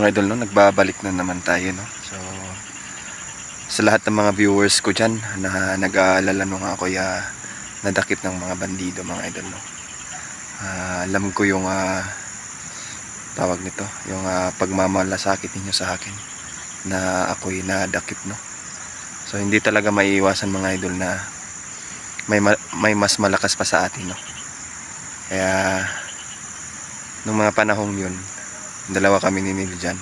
mga idol, no, nagbabalik na naman tayo, no. So sa lahat ng mga viewers ko dyan na nag-aalala nung ako'y nadakip ng mga bandido, mga idol, no. Alam ko yung tawag nito, yung pagmamalasakit ninyo sa akin na ako'y nadakip, no. So hindi talaga maiiwasan, mga idol, na may mas malakas pa sa atin, no. Kaya nung mga panahong yun, dalawa kami ni Neil dyan,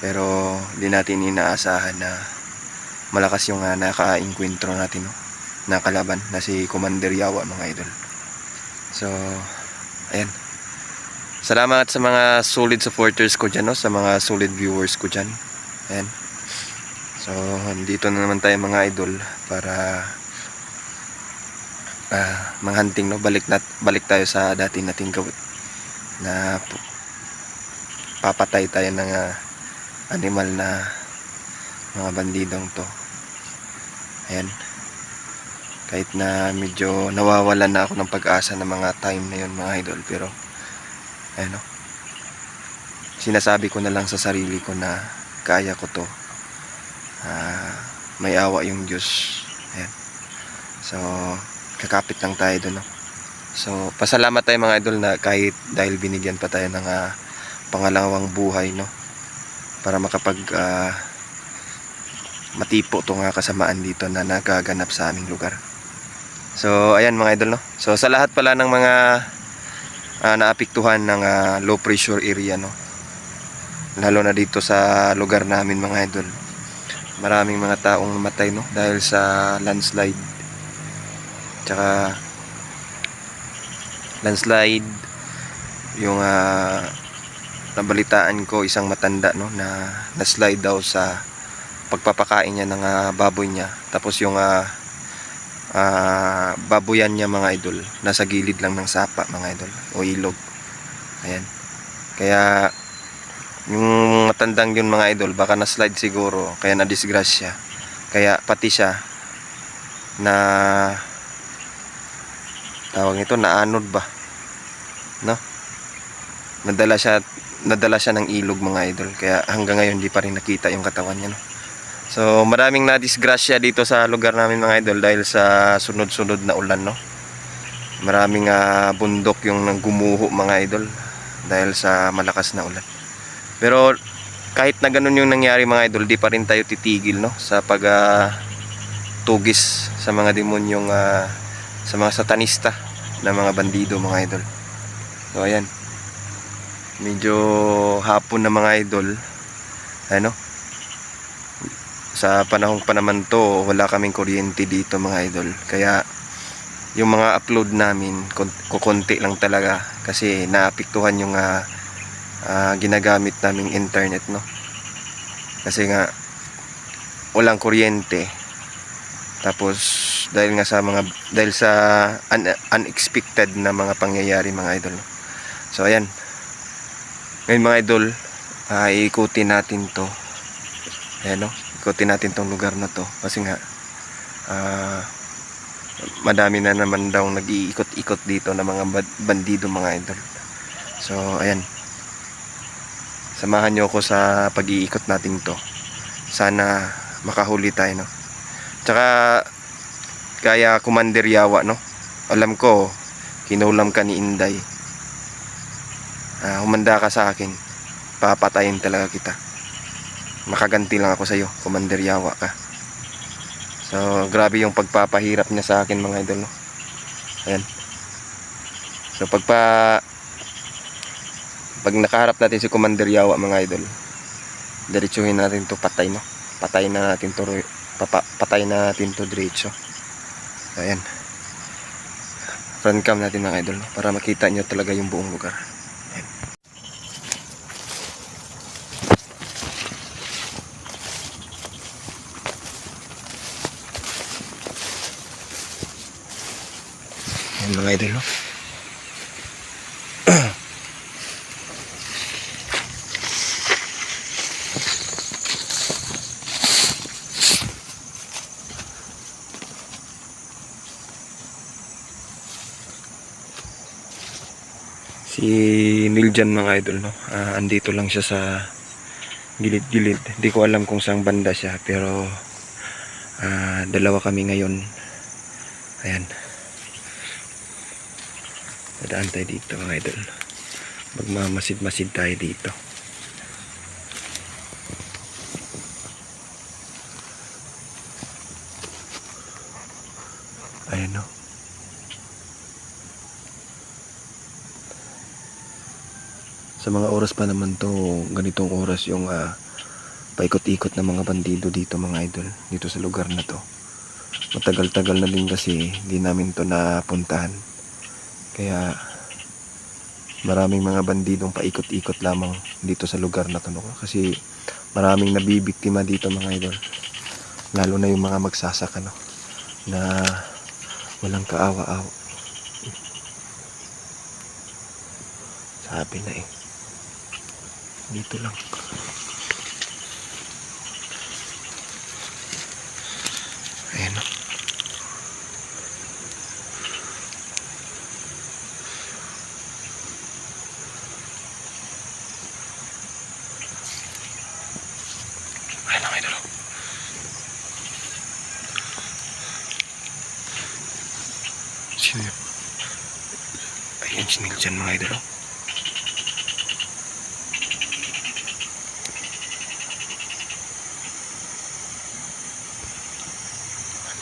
pero hindi natin inaasahan na malakas yung naka-encuentro natin, no, na kalaban na si Commander Yawa, mga idol. So ayan, salamat sa mga solid supporters ko dyan, no, sa mga solid viewers ko dyan. Ayan, so dito na naman tayo, mga idol, para manghunting, no. Balik tayo sa dati nating gawin na papatay tayo ng animal na mga bandidong to. Ayan, kahit na medyo nawawalan na ako ng pag-asa ng mga time na yun, mga idol, pero ayan, no, sinasabi ko na lang sa sarili ko na kaya ko to. May awa yung Diyos. Ayan, so kakapit lang tayo doon, no. So pasalamat tayo, mga idol, na kahit dahil binigyan pa tayo ng pangalawang buhay, no, para makapag matipo itong kasamaan dito na nagaganap sa aming lugar. So ayan, mga idol, no. So sa lahat pala ng mga naapektuhan ng low pressure area, no, lalo na dito sa lugar namin, mga idol, maraming mga taong namatay, no, dahil sa landslide. Tsaka landslide, yung nabalitaan ko, isang matanda, no, na slide daw sa pagpapakain niya ng baboy niya, tapos yung baboyan niya, mga idol, nasa gilid lang ng sapa, mga idol, o ilog. Ayan, kaya yung matandang yun, mga idol, baka na slide siguro, kaya na disgrasya, kaya pati siya na tawag nito, naanod ba, no, nadala siya ng ilog, mga idol, kaya hanggang ngayon di pa rin nakita yung katawan niya, no. So maraming na disgrasya dito sa lugar namin, mga idol, dahil sa sunod-sunod na ulan, no. Maraming bundok yung gumuho, mga idol, dahil sa malakas na ulan. Pero kahit na ganun yung nangyari, mga idol, di pa rin tayo titigil, no, sa pag tugis sa mga demonyong sa mga satanista na mga bandido, mga idol. So ayan, medyo hapon na, mga idol, ano, sa panahong pa naman to, wala kaming kuryente dito, mga idol, kaya yung mga upload namin kukunti lang talaga, kasi naapektuhan yung ginagamit naming internet, no, kasi nga walang kuryente. Tapos dahil sa unexpected na mga pangyayari, mga idol, no? So ayan, ngayon, mga idol, iikutin natin to. Ayan, no, ikutin natin tong lugar na to, kasi nga madami na naman daw nag-iikot-ikot dito na mga bandido, mga idol. So ayan, samahan nyo ako sa pag-iikot natin to, sana makahuli tayo, no. Tsaka kaya Commander Yawa, no, alam ko kinulam ka ni Inday, humanda ka sa akin, papatayin talaga kita. Makaganti lang ako sa iyo, Commander Yawa ka. So grabe yung pagpapahirap niya sa akin, mga idol, no. Ayan, so pag nakaharap natin si Commander Yawa, mga idol, diretsuhin natin to, patay, no, patay na natin to diretso. Ayan, front cam natin, mga idol, no, para makita nyo talaga yung buong lugar. Ayan. Ayan, mga idol, no. Si Neil dyan, mga idol, no, andito lang siya sa Gilid-gilid. Hindi ko alam kung saan banda siya, pero dalawa kami ngayon. Ayan. Dadaan tayo dito mga idol. Magmamasid-masid tayo dito. Ayan o. Sa mga oras pa naman to, ganitong oras yung paikot-ikot ng mga bandido dito mga idol. Dito sa lugar na to. Matagal-tagal na din kasi hindi namin to napuntahan. Kaya maraming mga bandidong paikot-ikot lamang dito sa lugar na to. No? Kasi maraming nabibiktima dito mga idol. Lalo na yung mga magsasaka no? Na walang kaawa-awa. Sabi na eh. Dito lang. Ayan o. Ayan ang idol. Sino yun? Ayan si Neil dyan mga idol.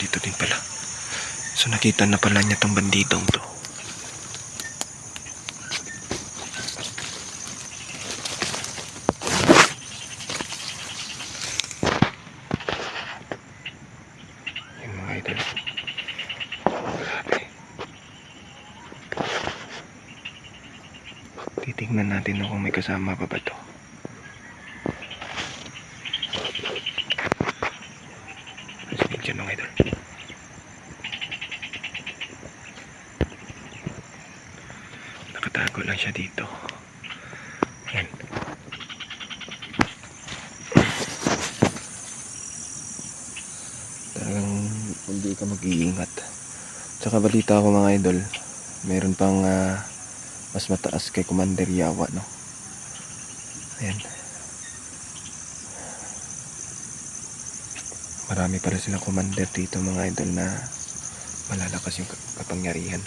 Dito din pala. So nakita na pala niya tong bandidong to. Yung mga idol. Grabe. Titignan natin kung may kasama pa ba to. Diyan mga idol. Nakatago lang siya dito. Ayan. Talagang hindi ka mag-iingat. Tsaka balita ko mga idol, mayroon pang mas mataas kay Commander Yawa, no? Ayan. Marami pala silang commander dito mga idol na malalakas yung kapangyarihan.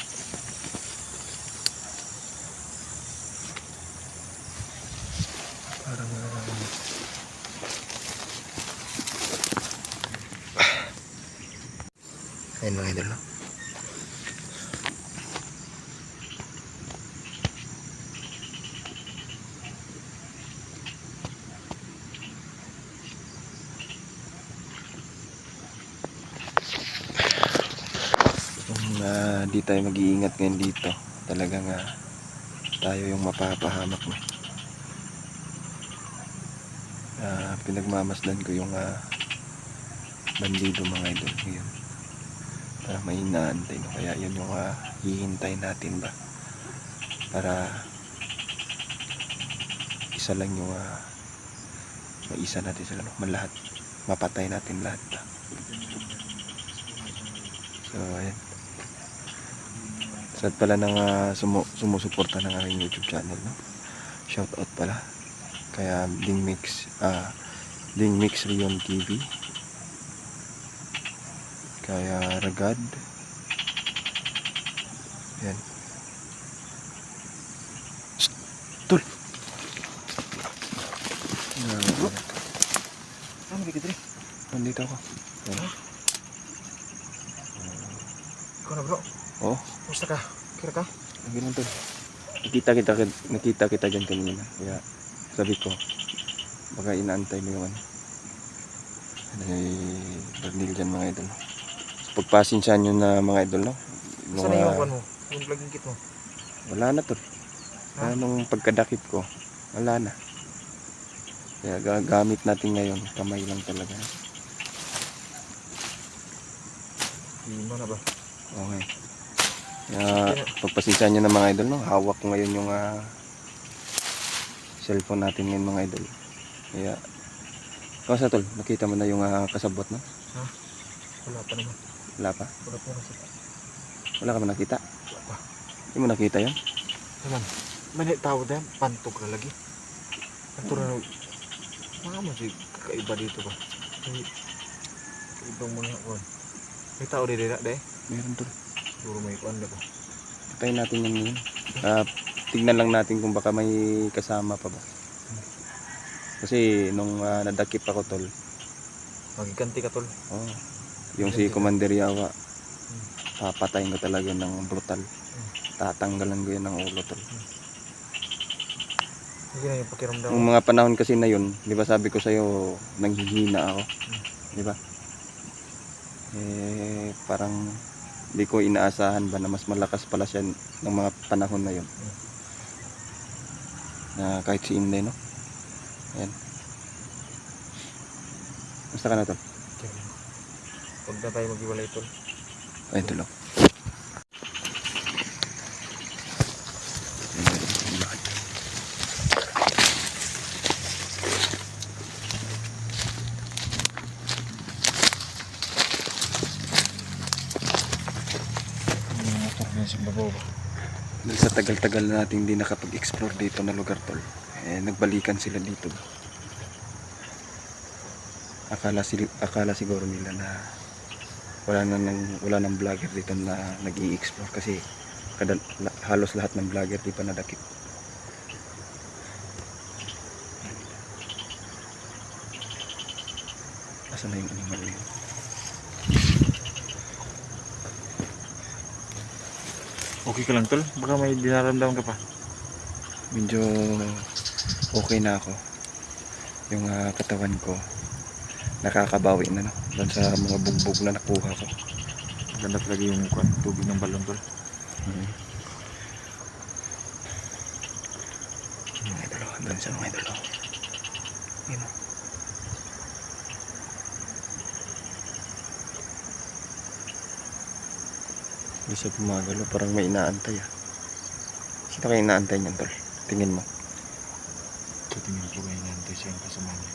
Parang ayan mga idol, no? Kung di tayo mag-iingat ngayon dito, talagang tayo yung mapapahamak mo. Pinagmamasdan ko yung bandido mga idol ngayon. Para may inaantay, no? Kaya yun yung hihintay natin ba para isa lang yung maisa natin sila, no? Malahat, mapatay natin lahat ba. So ayan, sad pala ng sumusuporta ng aking YouTube channel, no? Shout out pala kaya Ding Mix Rion TV, kaya Ragad. Yan. Tul. Ano ba kita rin? Nandito ako. Yan. Ikaw na bro? Oh, Kumusta ka? Kira ka? lagi lang tol. Nakita kita dyan kanina. Kaya sabi ko, baka inaantay mo yung Bernil dyan mga idol. Pagpasensyahan nyo na mga idol, no? Saan na yung ano? Yung vlogging kit mo? Wala na tol. Nung pagkadakip ko, wala na. Kaya gagamit natin ngayon, kamay lang talaga. Hindi mo na ba? Okay. Pagpasensyahan nyo na mga idol, no? Hawak ko ngayon yung cellphone natin ngayon mga idol. Kaya, kawasa tol, nakita mo na yung kasabot, no? Ha? Wala pa naman. Wala pa? Wala pa naman. Wala ka ba nakita? Wala pa. Hindi mo nakita yun? Naman. May tawag na yan. Pantok na lagi. Pantok na Mga mo si kakaiba dito ba? Ay, kaibang mga kuan. May tao dito na deh. Meron tol. Siguro may kuan na ba? Patayin natin yan ngayon. Tignan lang natin kung baka may kasama pa ba. Kasi nung nadakip ako tol, Magiganti ka tol. oh, yung si Commander Yawa, papatayin ko talaga ng brutal. Tatanggalan ko yan ng ulo tol. Hindi na yung pakiramdam. Nung mga panahon kasi na yun, di ba sabi ko sa'yo, nanghihina ako. Di ba? Parang di ko inaasahan ba na mas malakas pala siya ng mga panahon na yun. Na kahit si Inday, no? Ayan. Basta ka na tol. Huwag na tayo mag-iwalay tol. Ayun tol. Motor na sa babaw ba? Dahil sa tagal-tagal na natin hindi nakapag-explore dito na lugar tol, nagbalikan sila dito. Akala siguro nila na wala nang vlogger dito na nag-i-explore kasi halos lahat ng vlogger di pa nadakip. Asan na yung animal na yun? Okay ka lang tol? Baka may dinaramdaman ka pa. Medyo okay na ako. Yung katawan ko nakakabawi na, no? Doon sa mga bugbog na nakuha ko. Ganda talaga yung kuan, tubig ng balon tol. Mga idolo, doon sa mga idolo. Yun, no? Hindi siya gumagalo, parang may inaantay ah. Sino kayo inaantay niyan tol? Tingin mo. Sa tingin ko may nantay siyang kasama niya.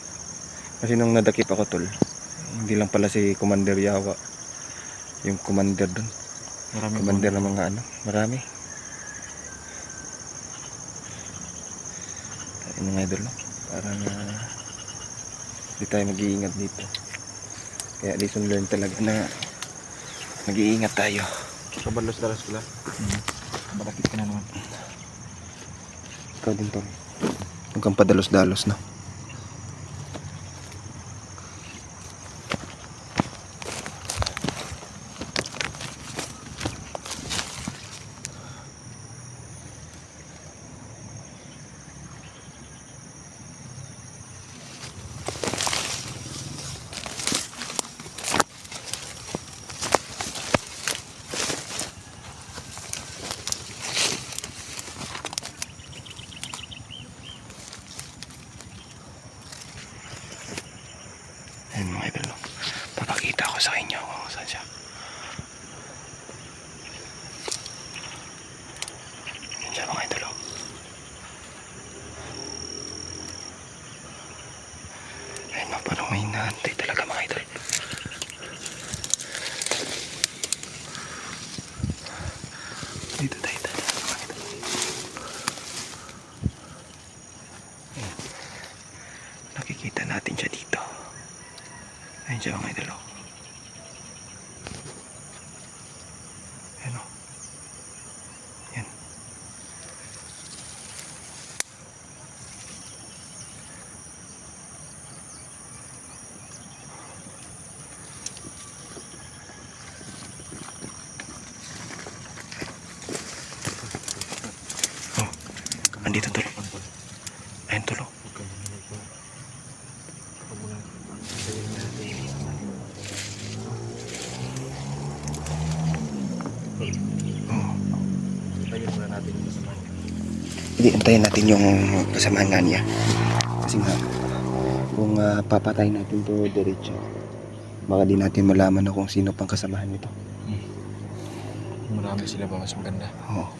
Kasi nung nadakip ako tol, hindi lang pala si Commander Yawa yung commander doon. Marami Commander ng mga marami. Ayun mga idol, no? Parang hindi tayo mag-iingat dito. Kaya lesson learn talaga na mag-iingat tayo. Kabalos-dalos ko lang. Balakit ka na naman. Ikaw din tol. Huwag kang padalos-dalos, no? Ayun mga idol, no? Papakita ko sa inyo kung saan siya. Ayun siya mga idol, no? Ayun, no? Parang may inaantay talaga mga idol. Dito tayo mga idol. Ayun. Nakikita natin siya dito. Ayun siya mga idol. Ayan o. Ayan. Oh, andito tol. Ayun tol. Huwag ka muna ito. Huwag muna. Sabihin natin. Oh. Tayin muna natin yung kasama niya. Hindi, antayin natin yung kasamahan nga niya. Kasi nga, kung papatayin natin to diretso, baka di natin malaman na kung sino pang kasamahan nito. Marami sila ba mas maganda? Oo.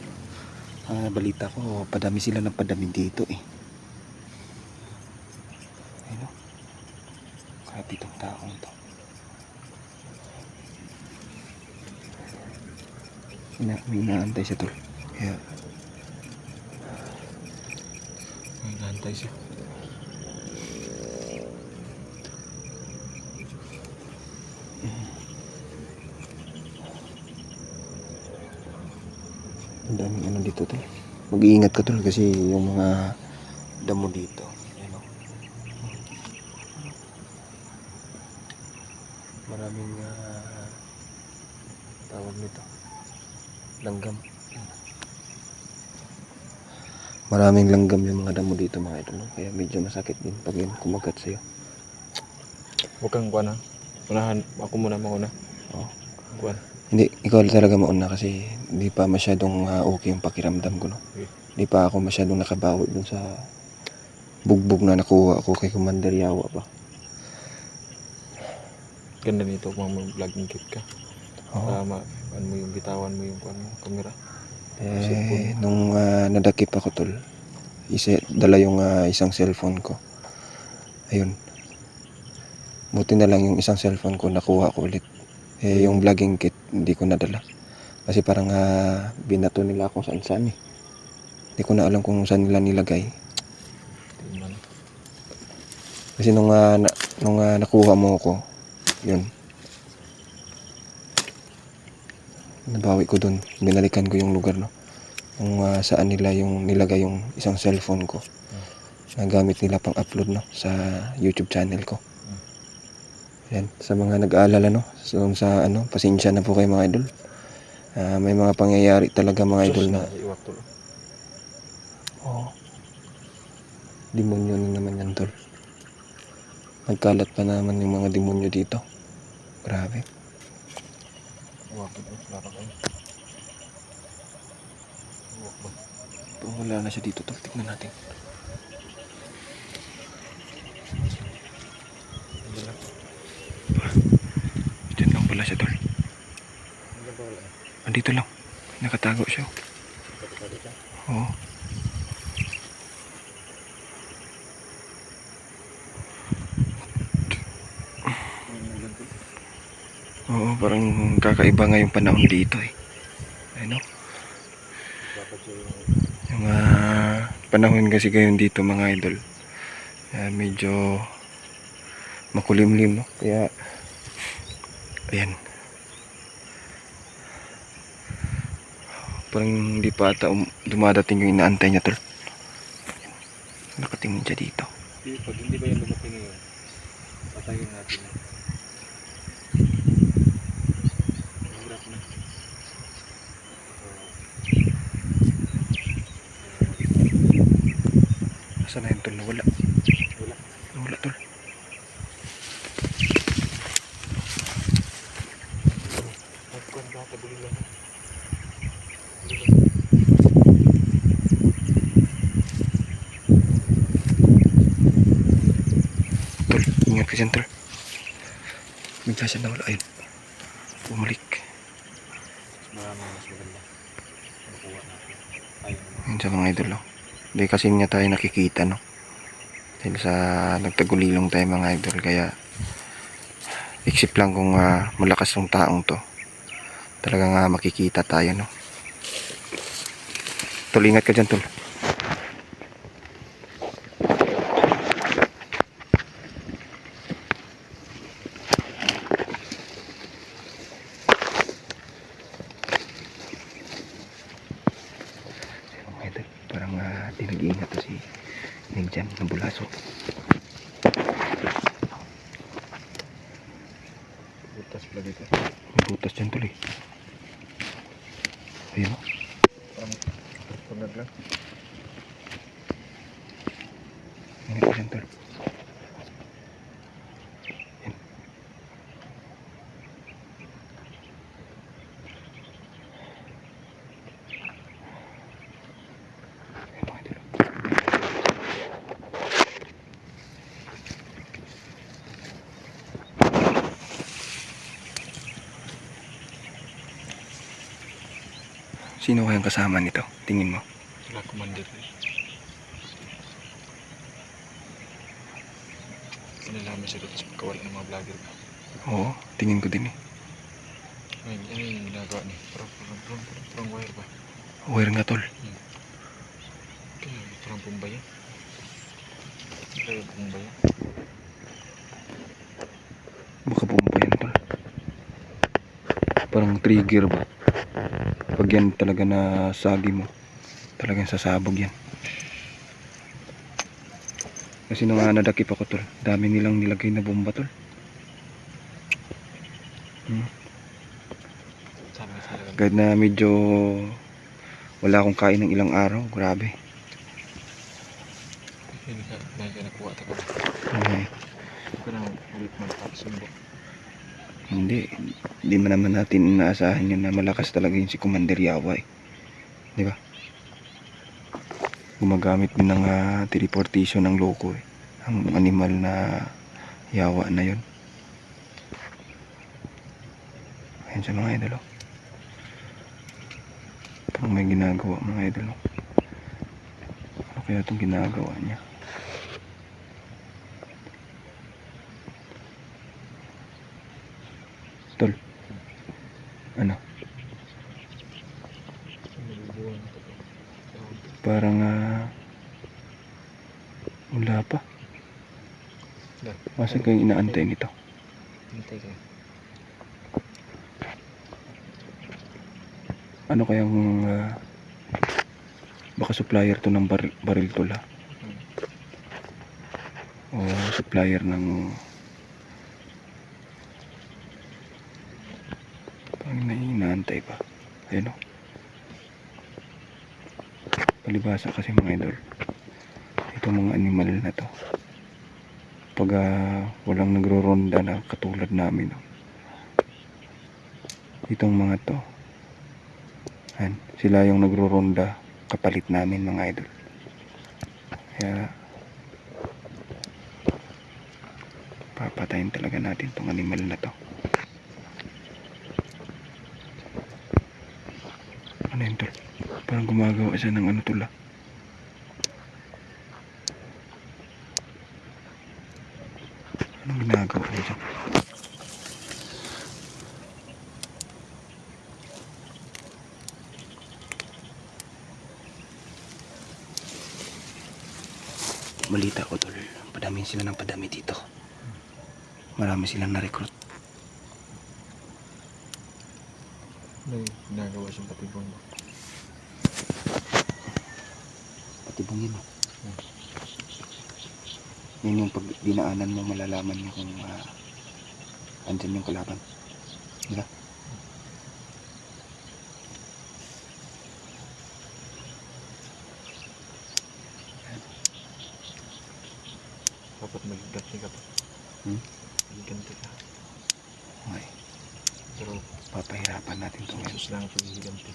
Balita ko, padami sila ng padami dito eh. Ayun o. Grabe itong taong to. May inaantay siya tol. Kaya, May nantay siya. daming ano dito tol. Mag-iingat ka tol kasi yung mga damo dito. Ayan o. Maraming tawag nito. Langgam. Maraming langgam yung mga damo dito mga idol. No? Kaya medyo masakit din pag yun kumagat sa'yo. Huwag kang kuha na. Unahan, ako muna mauna. Oo. Kuha. Hindi, ikaw talaga mauna kasi hindi pa masyadong okay yung pakiramdam ko. No? Okay. Hindi pa ako masyadong nakabawi dun sa bugbog na nakuha ako kay Commander Yawa pa. Ganda nito kung mag-vlogging kit ka. Oo. Ano mo yung bitawan mo yung camera. Nung nadakip ako tol, dala yung isang cellphone ko. Ayun. Buti na lang yung isang cellphone ko nakuha ko ulit. Yung vlogging kit hindi ko nadala. Kasi parang binato nila kung saan saan eh. Hindi ko na alam kung saan nila nilagay. Tingnan. Kasi nung nakuha mo ko, yun. Nabawi ko dun. Binalikan ko yung lugar, no? Kung saan nila yung nilagay yung isang cellphone ko. Na gamit nila pang upload, no? Sa YouTube channel ko. Yan. Sa mga nag-aalala, no? So, pasensya na po kayo mga idol. May mga pangyayari talaga mga idol na. Iwak tol. Oo. Demonyo na naman yan tol. Nagkalat pa naman yung mga demonyo dito. Grabe. Iwak tol. Wala kayo. Iwak ba? Wala na siya dito tol. Tignan natin. Diyan lang pala siya tol. Andito lang. Nakatago siya. Oo. Oo, parang kakaiba nga yung panahon dito eh. Ano? Yung panahon kasi ngayon dito mga idol. Medyo makulimlim, no? Kaya ayan. Parang hindi pa ata dumadating yung inaantay niya tol. Nakatingin siya dito. Pag hindi ba yan dumating ngayon, patayin natin yan. Mahirap na. Saan na yun tol? Nawala. Wala. Nawala tol. Magkuhan ba? Tabuli lang. Tol, ingat ka dyan tol. Bigla siya nawala. Ayun. Bumalik. Marami mas maganda. Nakuha natin. Ayun. Yun sa mga idol, no? Hindi kasi niya tayo nakikita, no? Dahil sa nagtagulilong tayo mga idol. Kaya isip lang kung malakas yung taong to. Talagang makikita tayo, no? Tol, ingat ka dyan tol. Mga idol, parang di nag-iingat to si Ninjan ng bulaso. Butas pala dito. May butas dyan tol eh. Ayun, no? Parang punag lang. Ingat ka dyan tol. Yan. Ayun, mga idol. Sino kayang kasama nito? Tingin mo. Sila commander. Kinalaman sila tapos pagkawala ng mga vlogger ba? Oo, tingin ko din eh. Ayun, ano yung ginagawa niya? Parang wire ba? Aware nga tol. Kaya parang bomba yan. Kaya bomba yan. Baka bomba yan tol. Parang trigger ba? pag yan talaga na sagi mo, talagang sasabog yan. Kasi nung nadakip ako tol, dami nilang nilagay na bomba tol. Sabi talaga. Kahit na medyo wala akong kain ng ilang araw, grabe. Hindi ka nakuha ito ko. Okay. Hindi ka na ulit magpapasumbok. Hindi man naman natin inaasahan yun na malakas talaga yun si Commander Yawa eh. Di ba? Gumagamit din ng teleportation ng loko eh. Ang animal na Yawa na yun. Ayan sa mga idol oh. Parang may ginagawa mga idol oh. Ano kaya itong ginagawa niya? Tol. Ano? Nabubuhan ito ko. Parang wala pa. Masa kayong inaantay nito? Hintay ka. Ano kayang baka supplier to ng baril tol ha? O supplier ng parang inaantay pa. Ayun o. Palibasa kasi mga idol. Itong mga animal na to. Pag walang nagro-ronda na katulad namin. No? Itong mga to. Ayan, sila yung nagro-ronda kapalit namin mga idol. Kaya papatayin talaga natin tong animal na to. Ano yun tol? Parang gumagawa siya ng ano tol ah. Anong ginagawa niya dyan? Balita ko tol, padami sila ng padami dito. Marami silang na-recruit. May ginagawa siyang patibong. Patibong yun oh. Yun yung pag dinaanan mo malalaman nyo kung andyan yung kalaban. Diba? Dapat magiganti ka pa. Magiganti ka. Okay. Pero Papahirapan natin to ngayon. susunod lang ang paghihiganti.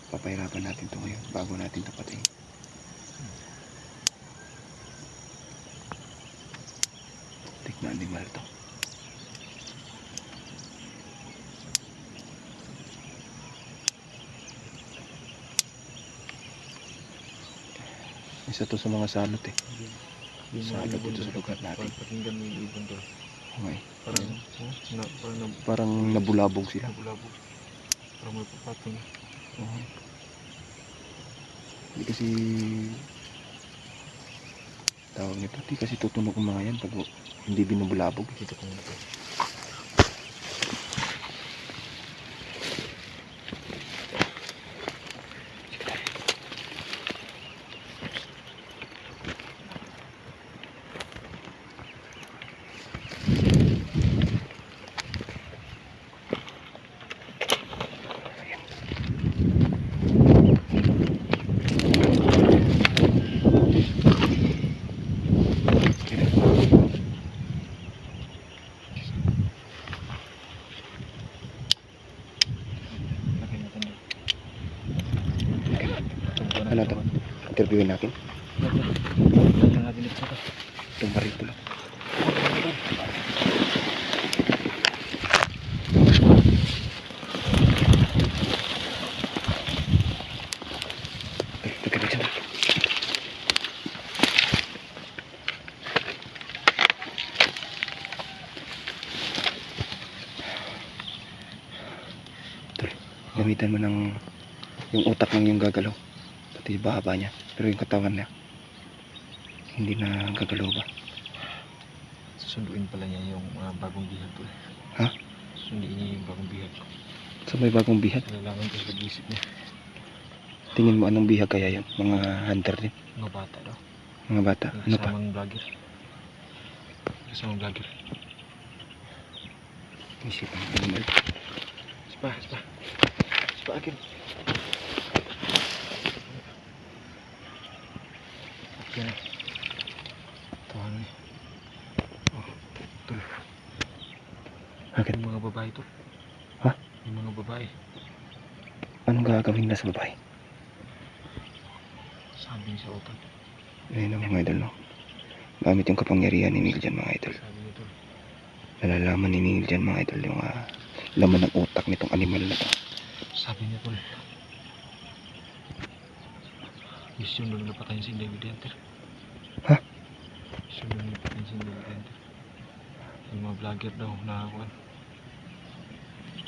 Papahirapan natin to ngayon bago natin to patayin. Tik na animal to. Isa to sa mga salot eh. Yung Sa mga dito sa lugar natin. pakinggan mo yung ibon to. Okay. Parang Parang nabulabog sila. nabulabog. Parang may papatong. Okay. Hindi kasi tawag nito. Hindi kasi tutunog ang mga yan pag hindi binubulabog. Dito ko muna to. Ano to? Interviewin natin. Datang natin ito sa Itong baril to lang. Tagkabig siya. Gamitan mo ng yung utak ng yung gagalaw. Pati yung bahaba niya. Pero yung katawan niya hindi na gagalaw ba? Susunduin pala niya yung bagong bihag ko. Ha? Sunduin niya yung bagong bihag ko. So may bagong bihag. Nalalaman ko sa pag-isip niya. Tingin mo anong bihag kaya yun? Mga hunter din? Mga bata daw. Mga bata? Yung Ano pa? kasamang vlogger. Kasamang vlogger. Isip ang animal. Spa. Spa akin. Yan na. Tawanan niya. Oh, ito. Bakit? Yung mga babae to. Ha? Yung mga babae. Anong gagawin na sa babae? Sabi niya sa utak. Ayun ang mga idol, no? Gamit yung kapangyarihan ni Neil dyan, mga idol. Sabi niya to. Nalalaman ni Neil dyan, mga idol, yung laman ng utak nitong animal na to. Sabi niya tol. Mission doon napatayin si David Hunter. Ha? Mission doon napatayin si David Hunter. Yung mga vlogger daw na kuwan.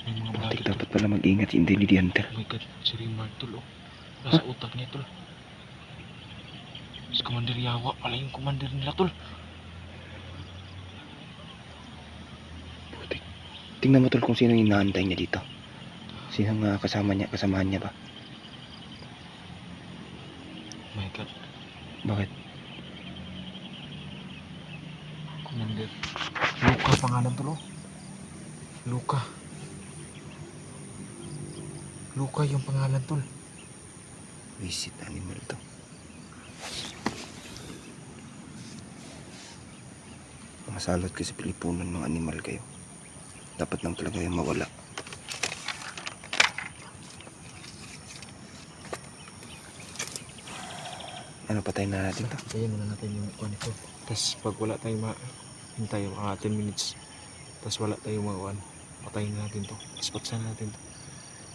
Yung mga Putik, vlogger dapat pala mag-ingat si Inday Hunter. Oh my god, si Rimar tol oh. Nasa utak niya tol. Si Commander Yawa pala yung commander nila tol. Putik. Tingnan mo tol kung sino yung inaantay niya dito. Sinong kasamahan niya ba? Oh my god, Bakit? commander. Luka pangalan tol oh. Luka. Luka yung pangalan tol. Visit animal to. Masalot kasi Pilipunan mga animal kayo. Dapat lang talaga yung mawala. Ano, patayin na natin to. Ayan muna natin yung kuwan ito. Tapos pag wala tayong hintay mga 10 minutes. Tapos wala tayong mga kuwan. Patayin natin to. Tapos paksan natin to.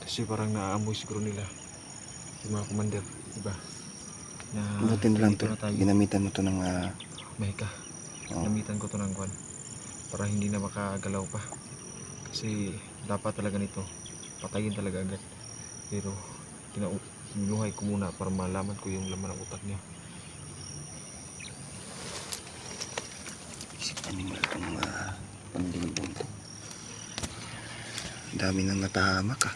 Kasi parang naaamoy siguro nila yung mga commander, diba? Na Buti na lang to. dito na tayo. Ginamitan mo to ng Meka. Gamitan ko to ng kuwan para hindi na makagalaw pa. Kasi dapat talaga nito patayin talaga agad. Pero binuhay ko muna para malaman ko yung laman ng utak niya. isip animal itong pandingdong to. Dami nang natahamak ah.